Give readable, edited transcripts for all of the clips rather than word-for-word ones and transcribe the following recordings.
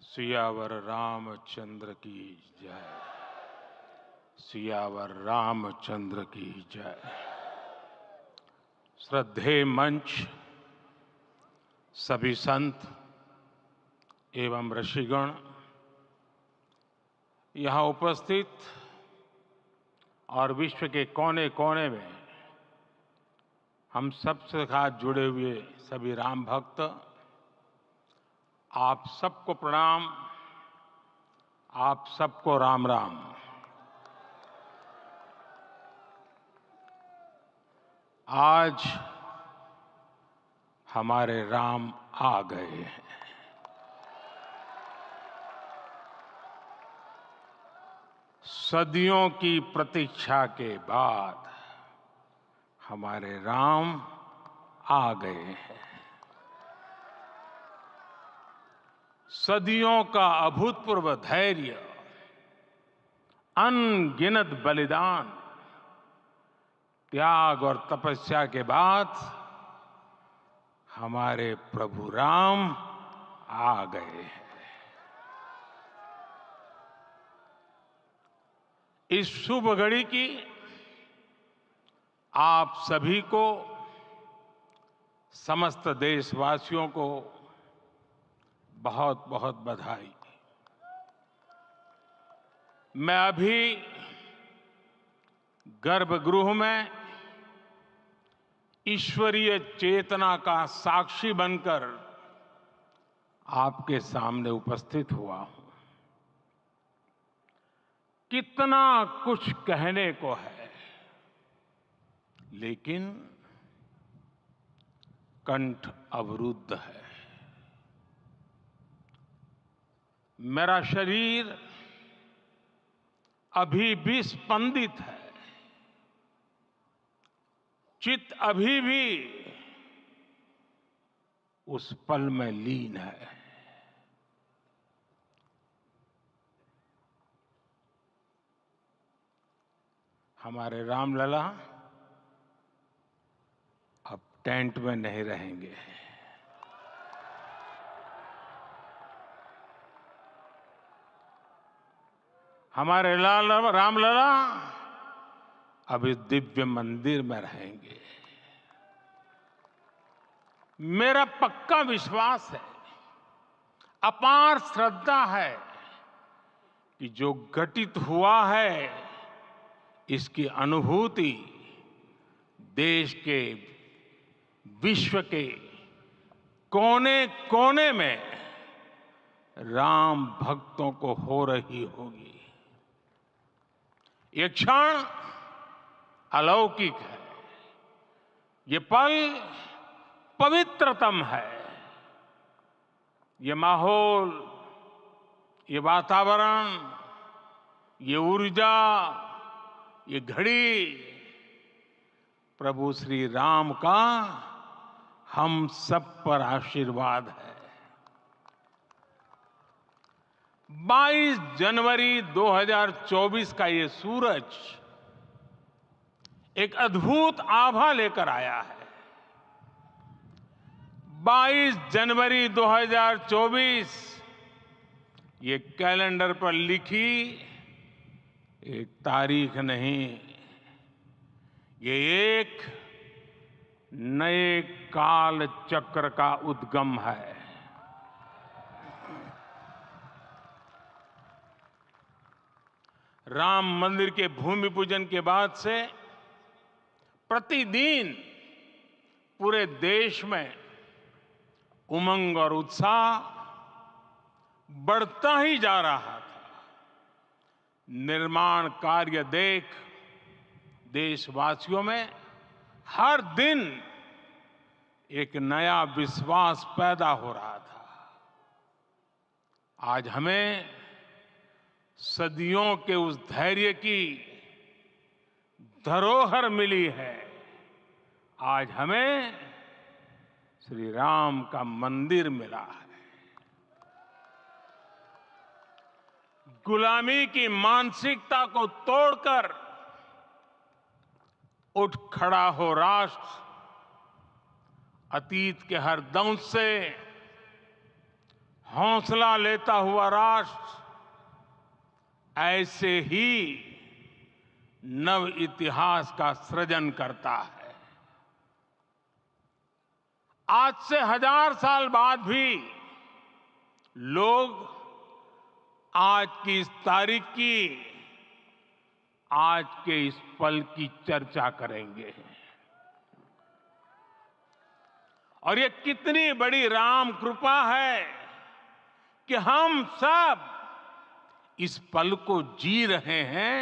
सियावर रामचंद्र की जय। सियावर रामचंद्र की जय। श्रद्धेय मंच, सभी संत एवं ऋषिगण, यहाँ उपस्थित और विश्व के कोने कोने में हम सबसे साथ जुड़े हुए सभी राम भक्त, आप सबको प्रणाम, आप सबको राम राम। आज हमारे राम आ गए हैं। सदियों की प्रतीक्षा के बाद हमारे राम आ गए हैं। सदियों का अभूतपूर्व धैर्य, अनगिनत बलिदान, त्याग और तपस्या के बाद हमारे प्रभु राम आ गए हैं। इस शुभ घड़ी की आप सभी को, समस्त देशवासियों को बहुत बहुत बधाई। मैं अभी गर्भगृह में ईश्वरीय चेतना का साक्षी बनकर आपके सामने उपस्थित हुआ हूं। कितना कुछ कहने को है, लेकिन कंठ अवरुद्ध है। मेरा शरीर अभी भी स्पंदित है, चित्त अभी भी उस पल में लीन है। हमारे रामलला अब टेंट में नहीं रहेंगे। हमारे रामलला अब इस दिव्य मंदिर में रहेंगे। मेरा पक्का विश्वास है, अपार श्रद्धा है कि जो घटित हुआ है, इसकी अनुभूति देश के, विश्व के कोने कोने में राम भक्तों को हो रही होगी। ये क्षण अलौकिक है, ये पल पवित्रतम है। ये माहौल, ये वातावरण, ये ऊर्जा, ये घड़ी प्रभु श्री राम का हम सब पर आशीर्वाद है। 22 जनवरी 2024 का ये सूरज एक अद्भुत आभा लेकर आया है। 22 जनवरी 2024 ये कैलेंडर पर लिखी एक तारीख नहीं, ये एक नए काल चक्र का उद्गम है। राम मंदिर के भूमि पूजन के बाद से प्रतिदिन पूरे देश में उमंग और उत्साह बढ़ता ही जा रहा था। निर्माण कार्य देख देशवासियों में हर दिन एक नया विश्वास पैदा हो रहा था। आज हमें सदियों के उस धैर्य की धरोहर मिली है। आज हमें श्री राम का मंदिर मिला है। गुलामी की मानसिकता को तोड़कर उठ खड़ा हो राष्ट्र। अतीत के हर दंश से हौसला लेता हुआ राष्ट्र ऐसे ही नव इतिहास का सृजन करता है। आज से 1000 साल बाद भी लोग आज की इस तारीख की, आज के इस पल की चर्चा करेंगे। और ये कितनी बड़ी राम कृपा है कि हम सब इस पल को जी रहे हैं,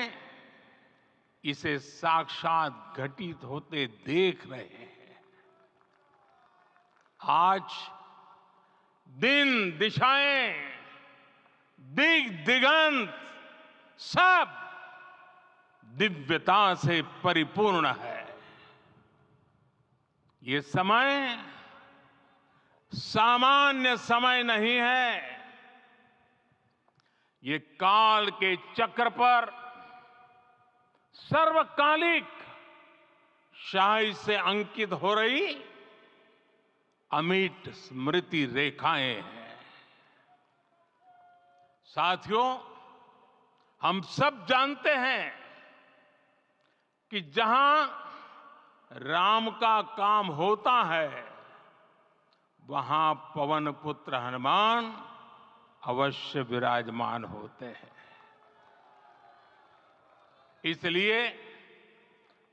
इसे साक्षात घटित होते देख रहे हैं। आज दिन दिशाएं, दिग दिगंत सब दिव्यता से परिपूर्ण है। ये समय सामान्य समय नहीं है। ये काल के चक्र पर सर्वकालिक शाही से अंकित हो रही अमिट स्मृति रेखाएं हैं। साथियों, हम सब जानते हैं कि जहां राम का काम होता है, वहां पवन पुत्र हनुमान अवश्य विराजमान होते हैं। इसलिए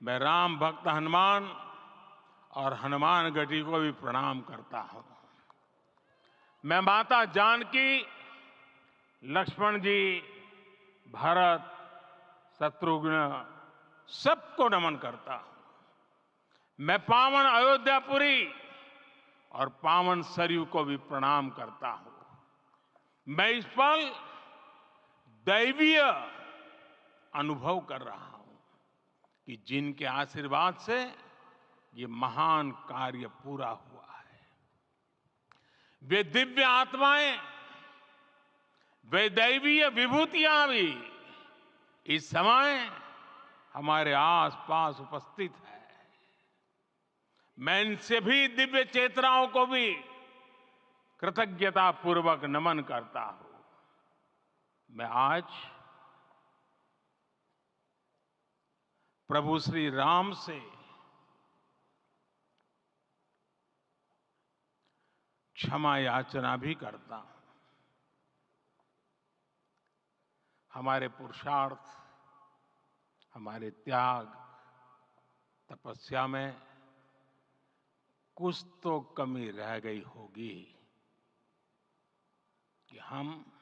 मैं राम भक्त हनुमान और हनुमान गढ़ी को भी प्रणाम करता हूं। मैं माता जानकी, लक्ष्मण जी, भरत, शत्रुघ्न सबको नमन करता हूं। मैं पावन अयोध्यापुरी और पावन सरयू को भी प्रणाम करता हूं। मैं इस पल दैवीय अनुभव कर रहा हूं कि जिनके आशीर्वाद से ये महान कार्य पूरा हुआ है। वे दिव्य आत्माएं, वे दैवीय विभूतियां भी इस समय हमारे आसपास उपस्थित है। मैं इन सभी दिव्य चेतनाओं को भी कृतज्ञता पूर्वक नमन करता हूं। मैं आज प्रभु श्री राम से क्षमा याचना भी करता हूं। हमारे पुरुषार्थ, हमारे त्याग, तपस्या में कुछ तो कमी रह गई होगी कि हम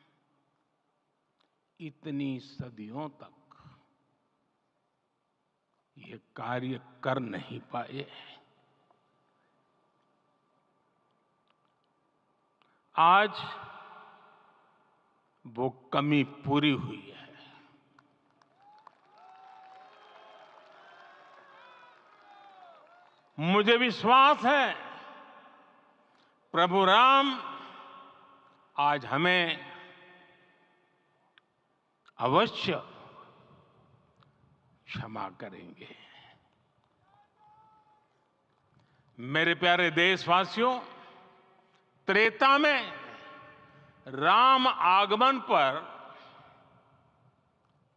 इतनी सदियों तक ये कार्य कर नहीं पाए। आज वो कमी पूरी हुई है। मुझे विश्वास है प्रभु राम आज हमें अवश्य क्षमा करेंगे। मेरे प्यारे देशवासियों, त्रेता में राम आगमन पर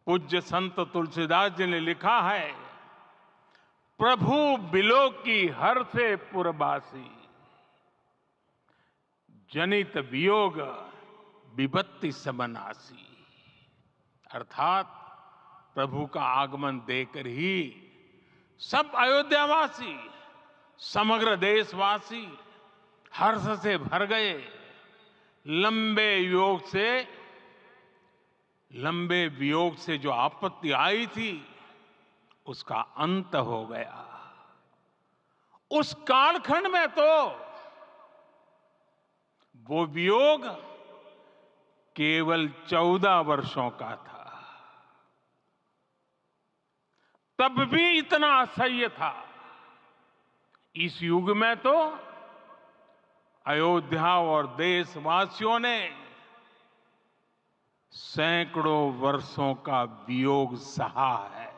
पूज्य संत तुलसीदास जी ने लिखा है, प्रभु बिलो की हर से पुरबासी, जनित वियोग विपत्ति समनासी। अर्थात प्रभु का आगमन देकर ही सब अयोध्यावासी, समग्र देशवासी हर्ष से भर गए। लंबे वियोग से जो आपत्ति आई थी, उसका अंत हो गया। उस कालखंड में तो वो वियोग केवल 14 वर्षों का था। तब भी इतना असह्य था। इस युग में तो अयोध्या और देशवासियों ने सैकड़ों वर्षों का वियोग सहा है।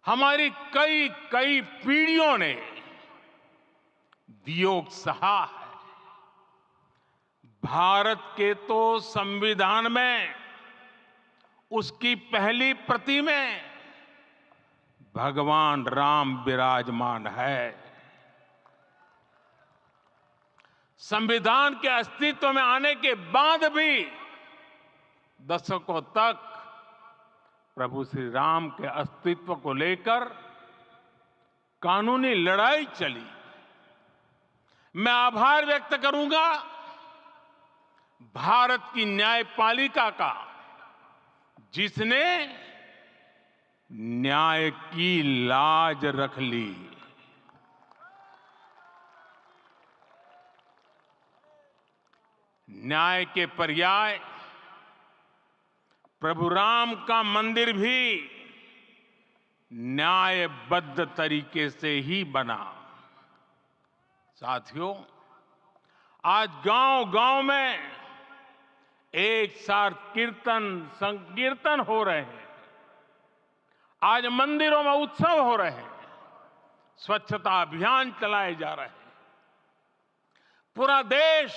हमारी कई कई पीढ़ियों ने वियोग सहा है। भारत के तो संविधान में उसकी पहली प्रति में भगवान राम विराजमान है। संविधान के अस्तित्व में आने के बाद भी दशकों तक प्रभु श्री राम के अस्तित्व को लेकर कानूनी लड़ाई चली। मैं आभार व्यक्त करूंगा भारत की न्यायपालिका का, जिसने न्याय की लाज रख ली। न्याय के पर्याय प्रभु राम का मंदिर भी न्यायबद्ध तरीके से ही बना। साथियों, आज गांव-गांव में एक साथ कीर्तन संकीर्तन हो रहे हैं। आज मंदिरों में उत्सव हो रहे हैं, स्वच्छता अभियान चलाए जा रहे हैं। पूरा देश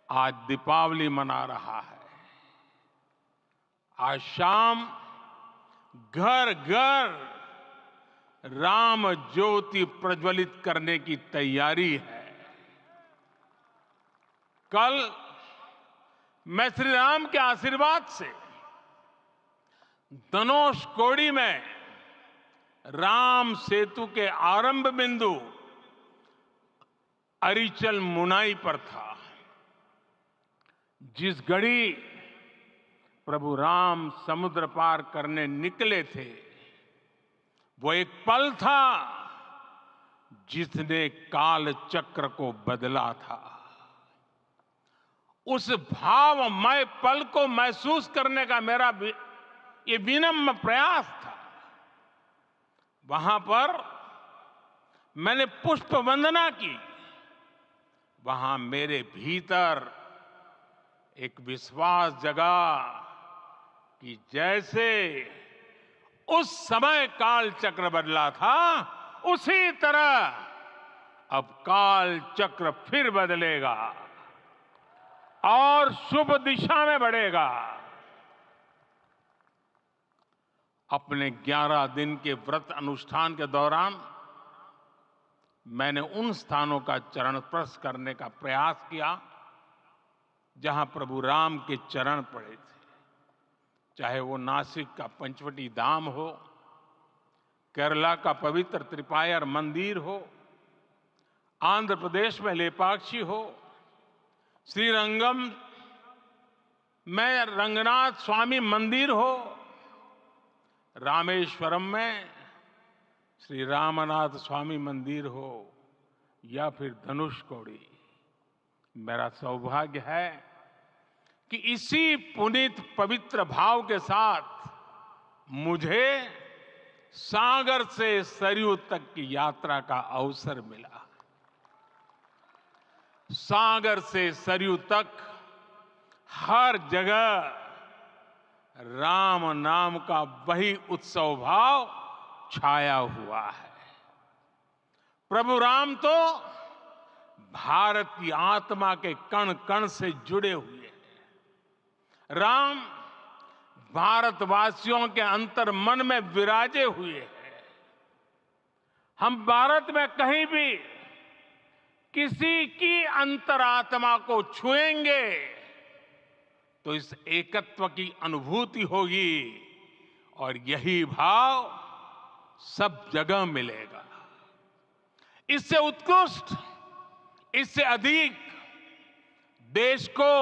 आज दीपावली मना रहा है। आज शाम घर घर राम ज्योति प्रज्वलित करने की तैयारी है। कल मैं श्री राम के आशीर्वाद से धनुषकोडी में राम सेतु के आरंभ बिंदु अरिचल मुनाई पर था। जिस घड़ी प्रभु राम समुद्र पार करने निकले थे, वो एक पल था जिसने काल चक्र को बदला था। उस भावमय पल को महसूस करने का मेरा ये विनम्र प्रयास था। वहां पर मैंने पुष्प वंदना की। वहां मेरे भीतर एक विश्वास जगा कि जैसे उस समय काल चक्र बदला था, उसी तरह अब काल चक्र फिर बदलेगा और शुभ दिशा में बढ़ेगा। अपने 11 दिन के व्रत अनुष्ठान के दौरान मैंने उन स्थानों का चरण स्पर्श करने का प्रयास किया जहां प्रभु राम के चरण पड़े थे। चाहे वो नासिक का पंचवटी धाम हो, केरला का पवित्र त्रिपायर मंदिर हो, आंध्र प्रदेश में लेपाक्षी हो, श्रीरंगम में रंगनाथ स्वामी मंदिर हो, रामेश्वरम में श्री रामनाथ स्वामी मंदिर हो, या फिर धनुषकोडी। मेरा सौभाग्य है कि इसी पुनीत पवित्र भाव के साथ मुझे सागर से सरयू तक की यात्रा का अवसर मिला। सागर से सरयू तक हर जगह राम नाम का वही उत्सव भाव छाया हुआ है। प्रभु राम तो भारत की आत्मा के कण कण से जुड़े हुए हैं। राम भारतवासियों के अंतर मन में विराजे हुए हैं। हम भारत में कहीं भी किसी की अंतरात्मा को छुएंगे तो इस एकत्व की अनुभूति होगी, और यही भाव सब जगह मिलेगा। इससे उत्कृष्ट, इससे अधिक देश को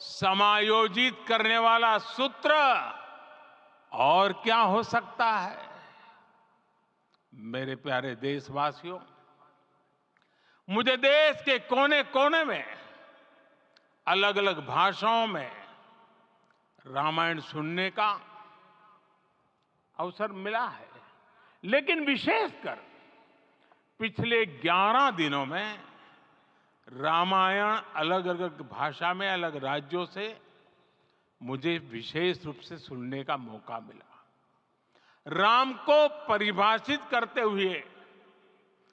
समायोजित करने वाला सूत्र और क्या हो सकता है। मेरे प्यारे देशवासियों, मुझे देश के कोने कोने में अलग अलग भाषाओं में रामायण सुनने का अवसर मिला है, लेकिन विशेषकर पिछले 11 दिनों में रामायण अलग अलग भाषा में अलग राज्यों से मुझे विशेष रूप से सुनने का मौका मिला। राम को परिभाषित करते हुए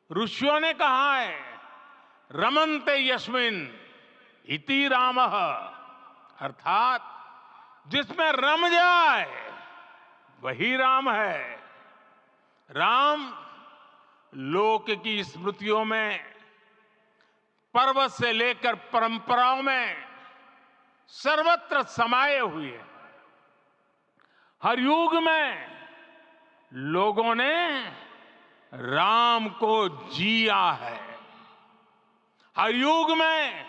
ऋषियों ने कहा है, रमन्ते यस्मिन् इति रामः, अर्थात जिसमें रम जाए वही राम है। राम लोक की स्मृतियों में, पर्वत से लेकर परंपराओं में सर्वत्र समाये हुए हैं। हर युग में लोगों ने राम को जिया है। हर युग में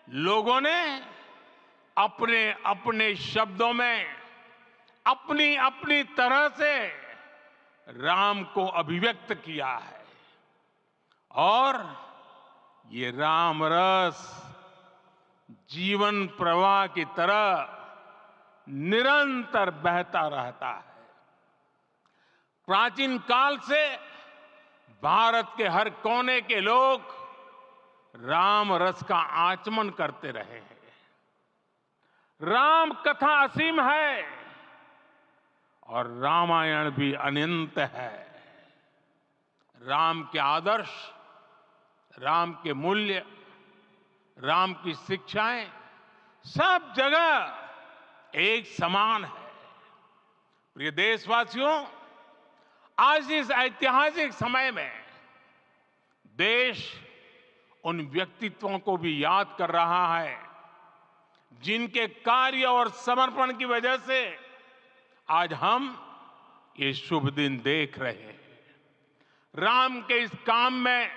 लोगों ने अपने अपने शब्दों में अपनी अपनी तरह से राम को अभिव्यक्त किया है। और ये राम रस जीवन प्रवाह की तरह निरंतर बहता रहता है। प्राचीन काल से भारत के हर कोने के लोग राम रस का आचमन करते रहे हैं। राम कथा असीम है और रामायण भी अनंत है। राम के आदर्श, राम के मूल्य, राम की शिक्षाएं सब जगह एक समान है। प्रिय देशवासियों, आज इस ऐतिहासिक समय में देश उन व्यक्तित्वों को भी याद कर रहा है जिनके कार्य और समर्पण की वजह से आज हम ये शुभ दिन देख रहे हैं। राम के इस काम में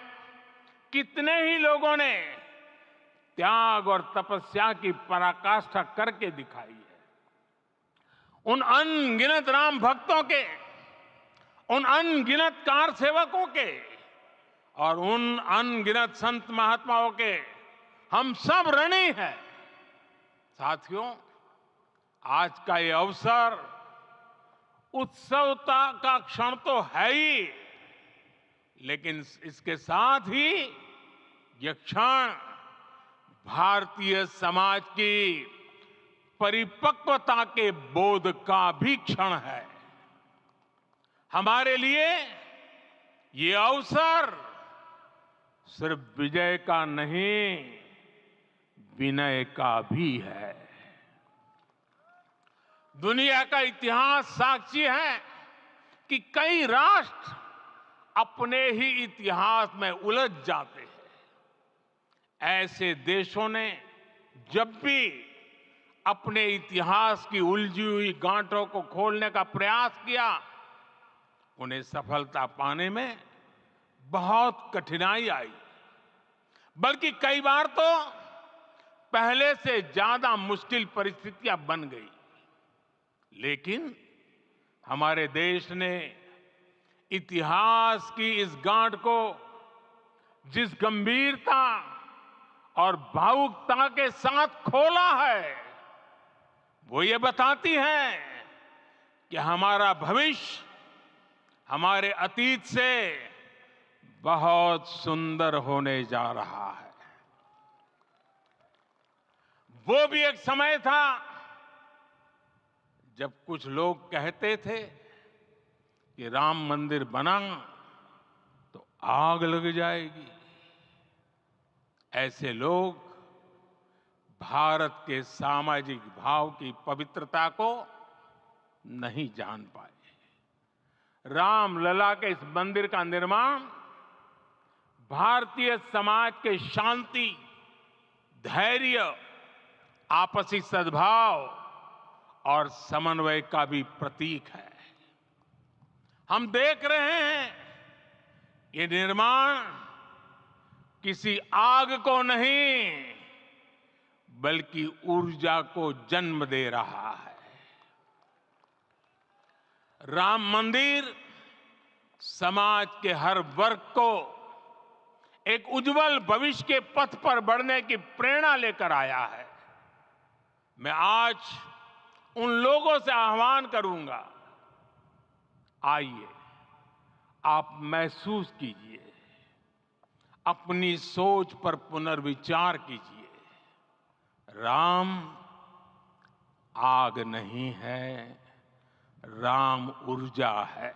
कितने ही लोगों ने त्याग और तपस्या की पराकाष्ठा करके दिखाई है। उन अनगिनत राम भक्तों के, उन अनगिनत कार सेवकों के और उन अनगिनत संत महात्माओं के हम सब ऋणी हैं। साथियों, आज का ये अवसर उत्सवता का क्षण तो है ही, लेकिन इसके साथ ही यह क्षण भारतीय समाज की परिपक्वता के बोध का भी क्षण है। हमारे लिए ये अवसर सिर्फ विजय का नहीं, विनय का भी है। दुनिया का इतिहास साक्षी है कि कई राष्ट्र अपने ही इतिहास में उलझ जाते हैं। ऐसे देशों ने जब भी अपने इतिहास की उलझी हुई गांठों को खोलने का प्रयास किया, उन्हें सफलता पाने में बहुत कठिनाई आई। बल्कि कई बार तो पहले से ज्यादा मुश्किल परिस्थितियां बन गई। लेकिन हमारे देश ने इतिहास की इस गांठ को जिस गंभीरता और भावुकता के साथ खोला है, वो ये बताती है कि हमारा भविष्य हमारे अतीत से बहुत सुंदर होने जा रहा है। वो भी एक समय था जब कुछ लोग कहते थे कि राम मंदिर बना तो आग लग जाएगी। ऐसे लोग भारत के सामाजिक भाव की पवित्रता को नहीं जान पाए। रामलला के इस मंदिर का निर्माण भारतीय समाज के शांति, धैर्य, आपसी सद्भाव और समन्वय का भी प्रतीक है। हम देख रहे हैं ये निर्माण किसी आग को नहीं, बल्कि ऊर्जा को जन्म दे रहा है। राम मंदिर समाज के हर वर्ग को एक उज्जवल भविष्य के पथ पर बढ़ने की प्रेरणा लेकर आया है। मैं आज उन लोगों से आह्वान करूंगा, आइए आप महसूस कीजिए, अपनी सोच पर पुनर्विचार कीजिए। राम आग नहीं है, राम ऊर्जा है।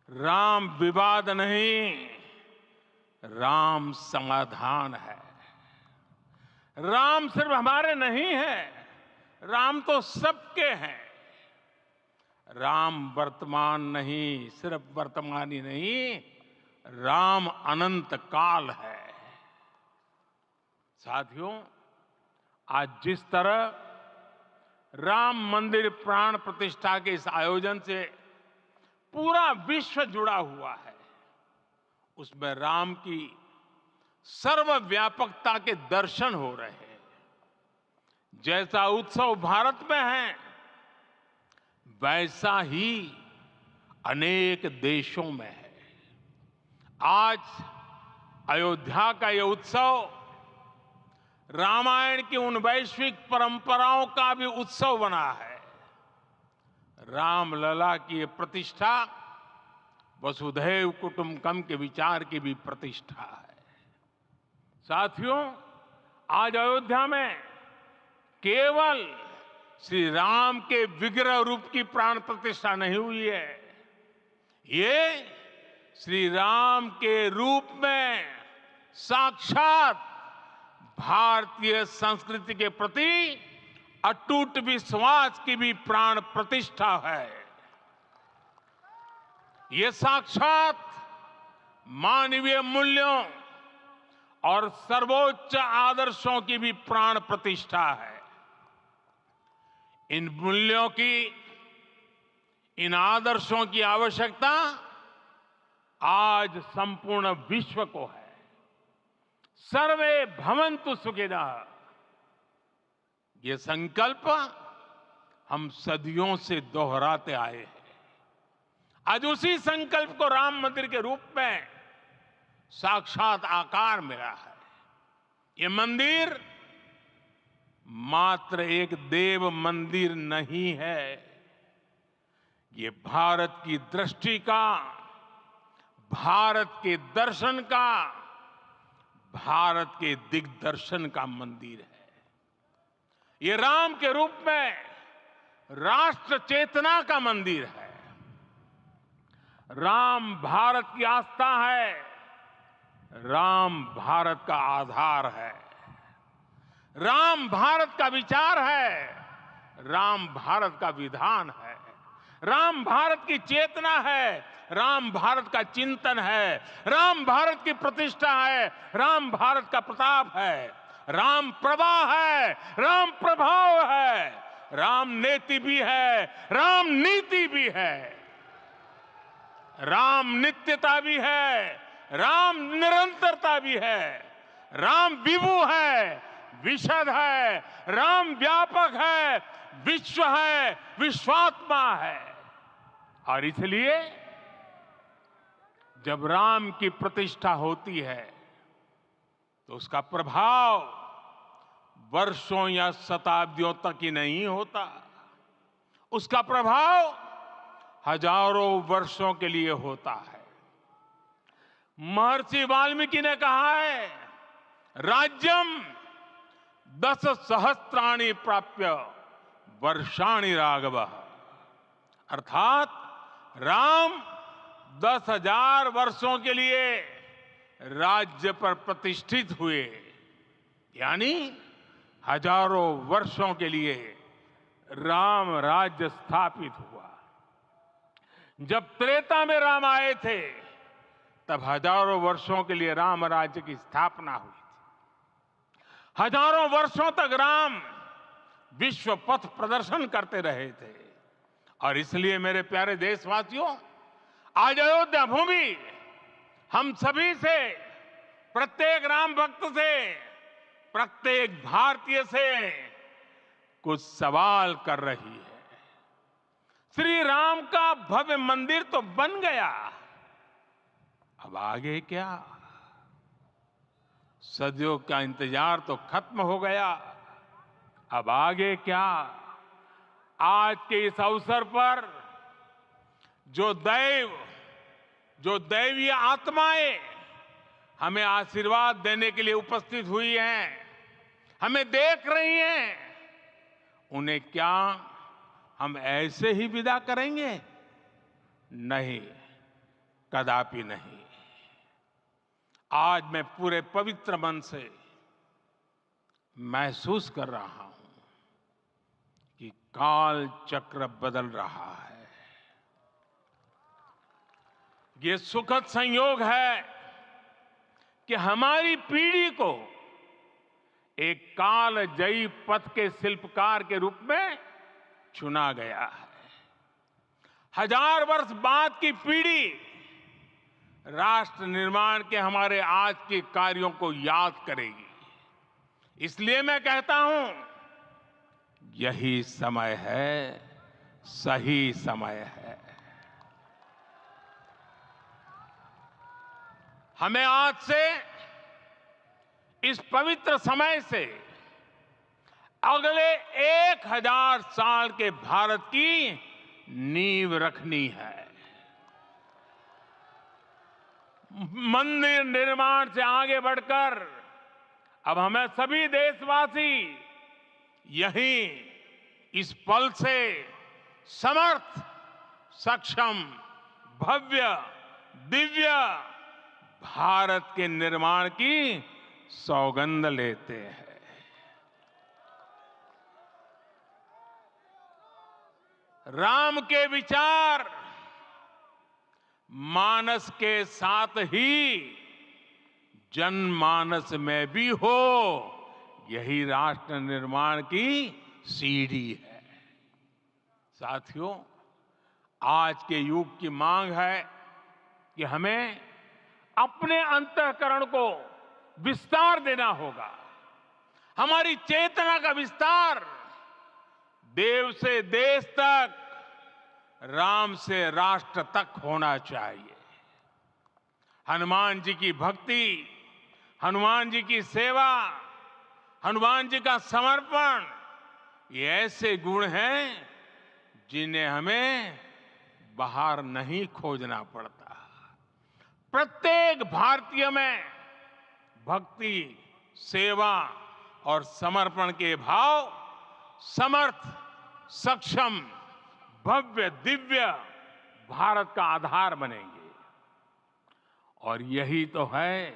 राम विवाद नहीं, राम समाधान है। राम सिर्फ हमारे नहीं है, राम तो सबके हैं। राम वर्तमान नहीं, सिर्फ वर्तमान ही नहीं, राम अनंत काल है। साथियों, आज जिस तरह राम मंदिर प्राण प्रतिष्ठा के इस आयोजन से पूरा विश्व जुड़ा हुआ है, उसमें राम की सर्वव्यापकता के दर्शन हो रहे हैं। जैसा उत्सव भारत में है, वैसा ही अनेक देशों में है। आज अयोध्या का यह उत्सव रामायण की उन वैश्विक परंपराओं का भी उत्सव बना है। रामलला की ये प्रतिष्ठा वसुधैव कुटुंबकम के विचार की भी प्रतिष्ठा है। साथियों, आज अयोध्या में केवल श्री राम के विग्रह रूप की प्राण प्रतिष्ठा नहीं हुई है, ये श्री राम के रूप में साक्षात भारतीय संस्कृति के प्रति अटूट विश्वास की भी प्राण प्रतिष्ठा है। ये साक्षात मानवीय मूल्यों और सर्वोच्च आदर्शों की भी प्राण प्रतिष्ठा है। इन मूल्यों की, इन आदर्शों की आवश्यकता आज संपूर्ण विश्व को है। सर्वे भवन्तु सुखिनः, ये संकल्प हम सदियों से दोहराते आए हैं। आज उसी संकल्प को राम मंदिर के रूप में साक्षात आकार मिला है। ये मंदिर मात्र एक देव मंदिर नहीं है, ये भारत की दृष्टि का, भारत के दर्शन का, भारत के दिग्दर्शन का मंदिर है। ये राम के रूप में राष्ट्र चेतना का मंदिर है। राम भारत की आस्था है, राम भारत का आधार है, राम भारत का विचार है, राम भारत का विधान है, राम भारत की चेतना है, राम भारत का चिंतन है, राम भारत की प्रतिष्ठा है, राम भारत का प्रताप है, राम प्रवाह है, राम प्रभाव है, राम नेति भी है, राम नीति भी है, राम नित्यता भी है, राम निरंतरता भी है, राम विभु है, विशद है, राम व्यापक है, विश्व है, विश्वात्मा है। और इसलिए जब राम की प्रतिष्ठा होती है तो उसका प्रभाव वर्षों या शताब्दियों तक ही नहीं होता, उसका प्रभाव हजारों वर्षों के लिए होता है। महर्षि वाल्मीकि ने कहा है, राज्यम 10 सहस्त्राणि प्राप्य वर्षाणि राघव, अर्थात राम 10,000 वर्षों के लिए राज्य पर प्रतिष्ठित हुए, यानी हजारों वर्षों के लिए राम राज्य स्थापित हुआ। जब त्रेता में राम आए थे तब हजारों वर्षों के लिए राम राज्य की स्थापना हुई थी। हजारों वर्षों तक राम विश्व पथ प्रदर्शन करते रहे थे। और इसलिए मेरे प्यारे देशवासियों, आज अयोध्या भूमि हम सभी से, प्रत्येक राम भक्त से, प्रत्येक भारतीय से कुछ सवाल कर रही है। श्री राम का भव्य मंदिर तो बन गया, अब आगे क्या? सदियों का इंतजार तो खत्म हो गया, अब आगे क्या? आज के इस अवसर पर जो दैवीय आत्माएं हमें आशीर्वाद देने के लिए उपस्थित हुई हैं, हमें देख रही हैं, उन्हें क्या हम ऐसे ही विदा करेंगे? नहीं, कदापि नहीं। आज मैं पूरे पवित्र मन से महसूस कर रहा हूं कि काल चक्र बदल रहा है। ये सुखद संयोग है कि हमारी पीढ़ी को एक कालजयी पथ के शिल्पकार के रूप में चुना गया है। 1000 वर्ष बाद की पीढ़ी राष्ट्र निर्माण के हमारे आज के कार्यों को याद करेगी। इसलिए मैं कहता हूं, यही समय है, सही समय है। हमें आज से इस पवित्र समय से अगले 1000 साल के भारत की नींव रखनी है। मंदिर निर्माण से आगे बढ़कर अब हमें सभी देशवासी यही इस पल से समर्थ, सक्षम, भव्य, दिव्य भारत के निर्माण की सौगंध लेते हैं। राम के विचार मानस के साथ ही जनमानस में भी हो, यही राष्ट्र निर्माण की सीढ़ी है। साथियों, आज के युग की मांग है कि हमें अपने अंतःकरण को विस्तार देना होगा। हमारी चेतना का विस्तार देव से देश तक, राम से राष्ट्र तक होना चाहिए। हनुमान जी की भक्ति, हनुमान जी की सेवा, हनुमान जी का समर्पण, ये ऐसे गुण हैं जिन्हें हमें बाहर नहीं खोजना पड़ता। प्रत्येक भारतीय में भक्ति, सेवा और समर्पण के भाव समर्थ, सक्षम, भव्य, दिव्य भारत का आधार बनेंगे। और यही तो है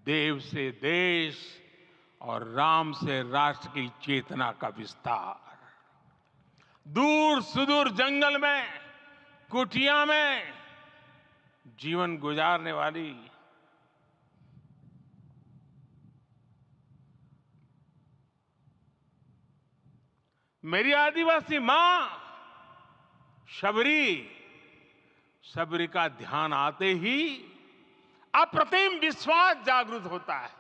देव से देश और राम से राष्ट्र की चेतना का विस्तार। दूर सुदूर जंगल में, कुटिया में जीवन गुजारने वाली मेरी आदिवासी मां शबरी का ध्यान आते ही अप्रतिम विश्वास जागृत होता है।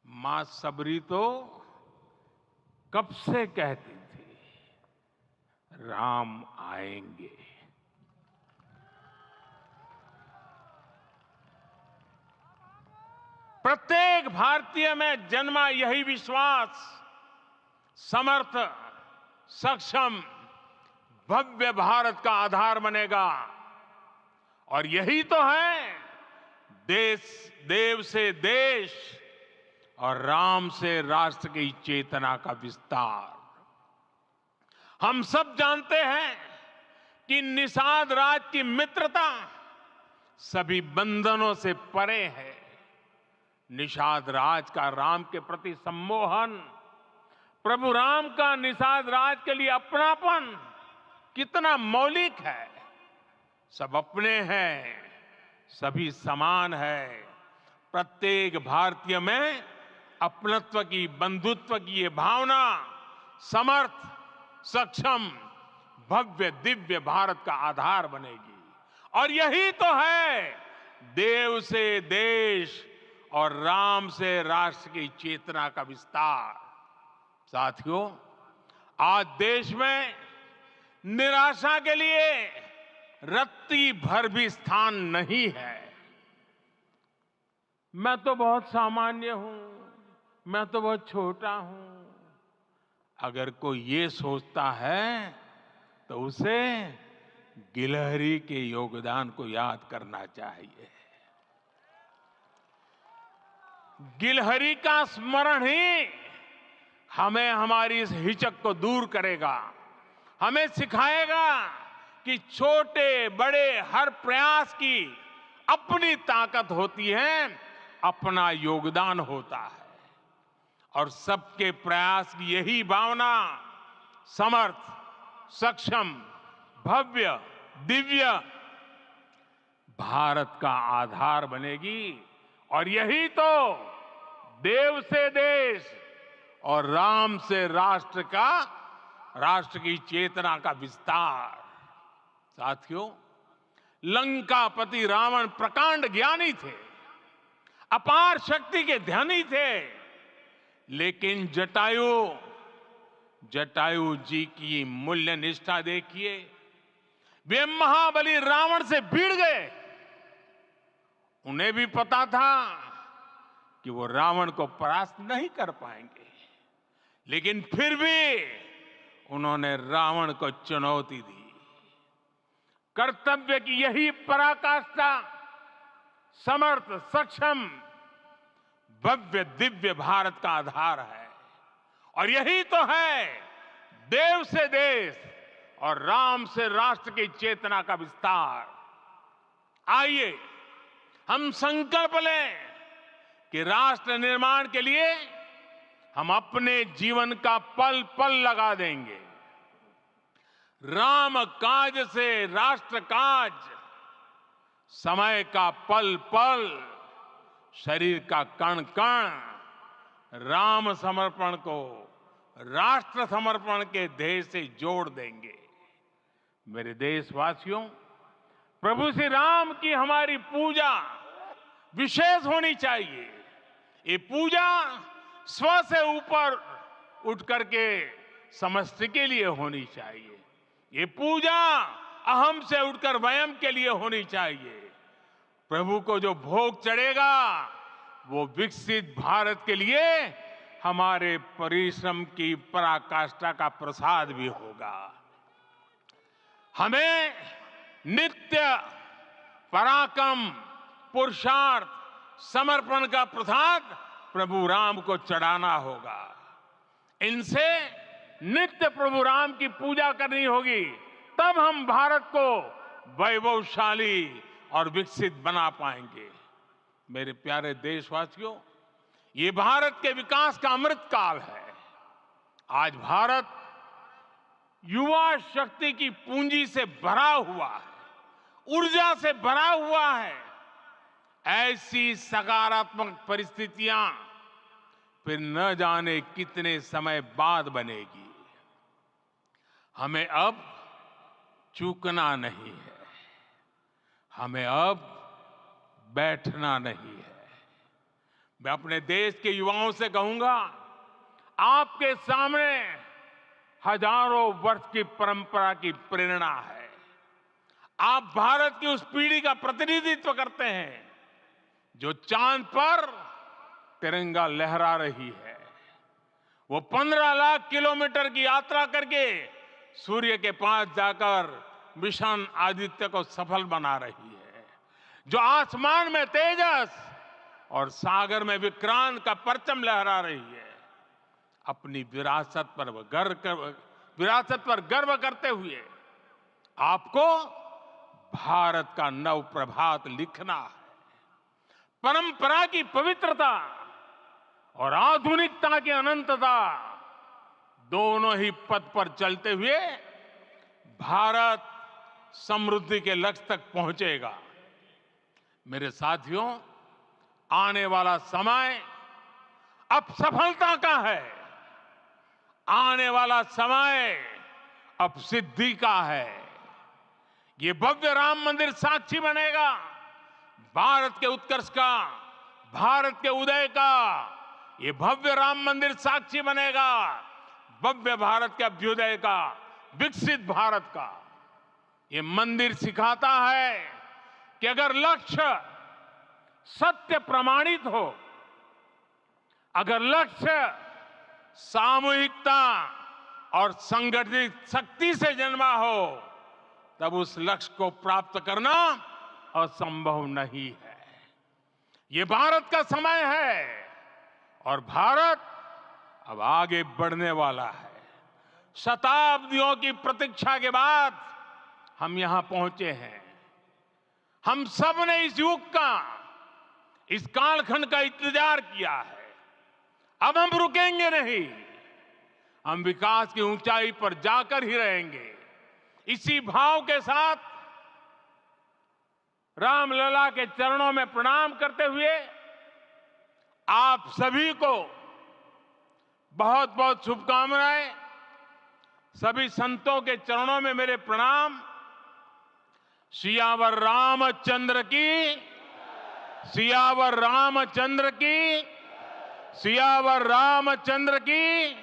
मां शबरी तो कब से कहती थी, राम आएंगे। प्रत्येक भारतीय में जन्मा यही विश्वास समर्थ, सक्षम, भव्य भारत का आधार बनेगा। और यही तो है देव से देश और राम से राष्ट्र की चेतना का विस्तार। हम सब जानते हैं कि निषाद राज की मित्रता सभी बंधनों से परे है। निषाद राज का राम के प्रति सम्मोहन, प्रभु राम का निषाद राज के लिए अपनापन कितना मौलिक है। सब अपने हैं, सभी समान है। प्रत्येक भारतीय में अपनत्व की, बंधुत्व की ये भावना समर्थ, सक्षम, भव्य, दिव्य भारत का आधार बनेगी। और यही तो है देव से देश और राम से राष्ट्र की चेतना का विस्तार। साथियों, आज देश में निराशा के लिए रत्ती भर भी स्थान नहीं है। मैं तो बहुत सामान्य हूं, मैं तो बहुत छोटा हूं। अगर कोई ये सोचता है तो उसे गिलहरी के योगदान को याद करना चाहिए। गिलहरी का स्मरण ही हमें हमारी इस हिचक को दूर करेगा, हमें सिखाएगा कि छोटे बड़े हर प्रयास की अपनी ताकत होती है, अपना योगदान होता है। और सबके प्रयास की यही भावना समर्थ, सक्षम, भव्य, दिव्य भारत का आधार बनेगी। और यही तो देव से देश और राम से राष्ट्र की चेतना का विस्तार। साथियों, लंकापति रावण प्रकांड ज्ञानी थे, अपार शक्ति के धनी थे, लेकिन जटायु जी की मूल्य निष्ठा देखिए। वे महाबली रावण से भिड़ गए। उन्हें भी पता था कि वो रावण को परास्त नहीं कर पाएंगे, लेकिन फिर भी उन्होंने रावण को चुनौती दी। कर्तव्य की यही पराकाष्ठा समर्थ, सक्षम, भव्य, दिव्य भारत का आधार है। और यही तो है देव से देश और राम से राष्ट्र की चेतना का विस्तार। आइए हम संकल्प लें कि राष्ट्र निर्माण के लिए हम अपने जीवन का पल पल लगा देंगे। राम काज से राष्ट्र काज, समय का पल पल, शरीर का कण कण राम समर्पण को राष्ट्र समर्पण के ध्येय से जोड़ देंगे। मेरे देशवासियों, प्रभु श्री राम की हमारी पूजा विशेष होनी चाहिए। ये पूजा स्व से ऊपर उठ करके समष्टि के लिए होनी चाहिए। ये पूजा अहम से उठकर वयम के लिए होनी चाहिए। प्रभु को जो भोग चढ़ेगा वो विकसित भारत के लिए हमारे परिश्रम की पराकाष्ठा का प्रसाद भी होगा। हमें नित्य पराक्रम, पुरुषार्थ, समर्पण का प्रसाद प्रभु राम को चढ़ाना होगा। इनसे नित्य प्रभु राम की पूजा करनी होगी, तब हम भारत को वैभवशाली और विकसित बना पाएंगे। मेरे प्यारे देशवासियों, ये भारत के विकास का अमृत काल है। आज भारत युवा शक्ति की पूंजी से भरा हुआ है, ऊर्जा से भरा हुआ है। ऐसी सकारात्मक परिस्थितियां फिर न जाने कितने समय बाद बनेगी। हमें अब चूकना नहीं है, हमें अब बैठना नहीं है। मैं अपने देश के युवाओं से कहूंगा, आपके सामने हजारों वर्ष की परंपरा की प्रेरणा है। आप भारत की उस पीढ़ी का प्रतिनिधित्व करते हैं जो चांद पर तिरंगा लहरा रही है। वो 15 लाख किलोमीटर की यात्रा करके सूर्य के पास जाकर मिशन आदित्य को सफल बना रही है। जो आसमान में तेजस और सागर में विक्रांत का परचम लहरा रही है। अपनी विरासत पर गर्व करते हुए आपको भारत का नव प्रभात लिखना है। परंपरा की पवित्रता और आधुनिकता की अनंतता, दोनों ही पथ पर चलते हुए भारत समृद्धि के लक्ष्य तक पहुंचेगा। मेरे साथियों, आने वाला समय अब सफलता का है। आने वाला समय अब सिद्धि का है। ये भव्य राम मंदिर साक्षी बनेगा भारत के उत्कर्ष का, भारत के उदय का। ये भव्य राम मंदिर साक्षी बनेगा भव्य भारत के अभ्युदय का, विकसित भारत का। ये मंदिर सिखाता है कि अगर लक्ष्य सत्य प्रमाणित हो, अगर लक्ष्य सामूहिकता और संगठित शक्ति से जन्मा हो, तब उस लक्ष्य को प्राप्त करना असंभव नहीं है। ये भारत का समय है और भारत अब आगे बढ़ने वाला है। शताब्दियों की प्रतीक्षा के बाद हम यहां पहुंचे हैं। हम सब ने इस युग का, इस कालखंड का इंतजार किया है। अब हम रुकेंगे नहीं, हम विकास की ऊंचाई पर जाकर ही रहेंगे। इसी भाव के साथ रामलला के चरणों में प्रणाम करते हुए आप सभी को बहुत बहुत शुभकामनाएं। सभी संतों के चरणों में मेरे प्रणाम। सियावर रामचंद्र की, सियावर रामचंद्र की, सियावर रामचंद्र की।